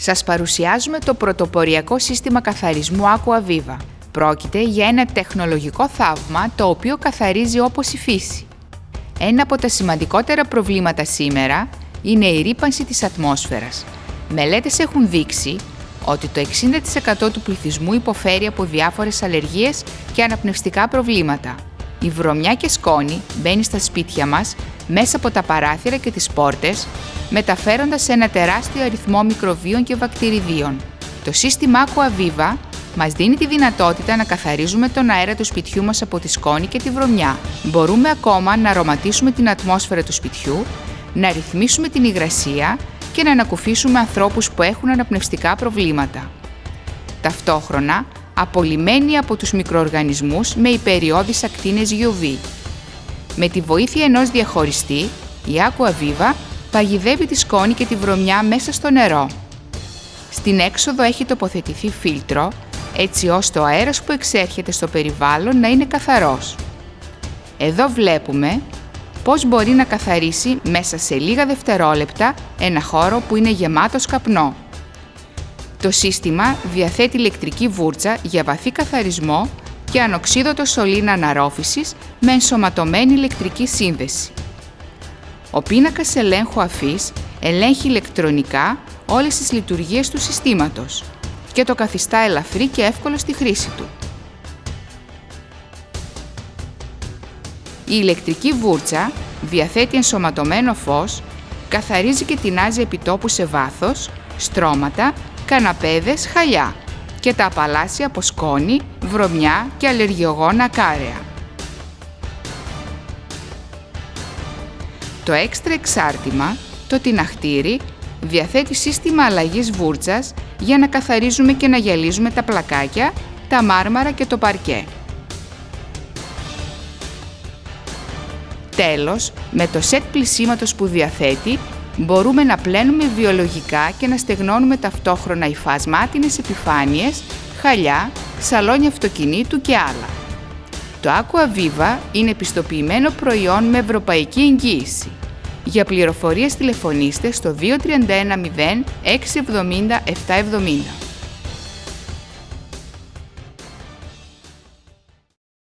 Σας παρουσιάζουμε το πρωτοποριακό σύστημα καθαρισμού Aquaviva. Πρόκειται για ένα τεχνολογικό θαύμα το οποίο καθαρίζει όπως η φύση. Ένα από τα σημαντικότερα προβλήματα σήμερα είναι η ρύπανση της ατμόσφαιρας. Μελέτες έχουν δείξει ότι το 60% του πληθυσμού υποφέρει από διάφορες αλλεργίες και αναπνευστικά προβλήματα. Η βρωμιά και σκόνη μπαίνει στα σπίτια μας μέσα από τα παράθυρα και τις πόρτες, μεταφέροντας ένα τεράστιο αριθμό μικροβίων και βακτηριδίων. Το σύστημα Aquaviva μας δίνει τη δυνατότητα να καθαρίζουμε τον αέρα του σπιτιού μας από τη σκόνη και τη βρωμιά. Μπορούμε ακόμα να αρωματίσουμε την ατμόσφαιρα του σπιτιού, να ρυθμίσουμε την υγρασία και να ανακουφίσουμε ανθρώπους που έχουν αναπνευστικά προβλήματα. Ταυτόχρονα, απολυμμένοι από τους μικροοργανισμούς με υπεριώδεις ακτίνες UV. Με τη βοήθεια ενός διαχωριστή, η Aquaviva παγιδεύει τη σκόνη και τη βρωμιά μέσα στο νερό. Στην έξοδο έχει τοποθετηθεί φίλτρο, έτσι ώστε ο αέρας που εξέρχεται στο περιβάλλον να είναι καθαρός. Εδώ βλέπουμε πώς μπορεί να καθαρίσει μέσα σε λίγα δευτερόλεπτα ένα χώρο που είναι γεμάτος καπνό. Το σύστημα διαθέτει ηλεκτρική βούρτσα για βαθύ καθαρισμό και ανοξίδωτο σωλήνα αναρρόφησης με ενσωματωμένη ηλεκτρική σύνδεση. Ο πίνακας ελέγχου αφής ελέγχει ηλεκτρονικά όλες τις λειτουργίες του συστήματος και το καθιστά ελαφρύ και εύκολο στη χρήση του. Η ηλεκτρική βούρτσα διαθέτει ενσωματωμένο φως, καθαρίζει και τεινάζει επιτόπου σε βάθος, στρώματα, καναπέδες, χαλιά και τα απαλλάσσει από σκόνη, βρωμιά και αλλεργιογόνα ακάρεα. Το έξτρα εξάρτημα, το τιναχτήρι, διαθέτει σύστημα αλλαγής βούρτσας για να καθαρίζουμε και να γυαλίζουμε τα πλακάκια, τα μάρμαρα και το παρκέ. Τέλος, με το σετ πλυσίματος που διαθέτει, μπορούμε να πλένουμε βιολογικά και να στεγνώνουμε ταυτόχρονα υφασμάτινες επιφάνειες, χαλιά, σαλόνια αυτοκινήτου και άλλα. Το Aquaviva είναι πιστοποιημένο προϊόν με ευρωπαϊκή εγγύηση. Για πληροφορίες τηλεφωνήστε στο 2310 670 770.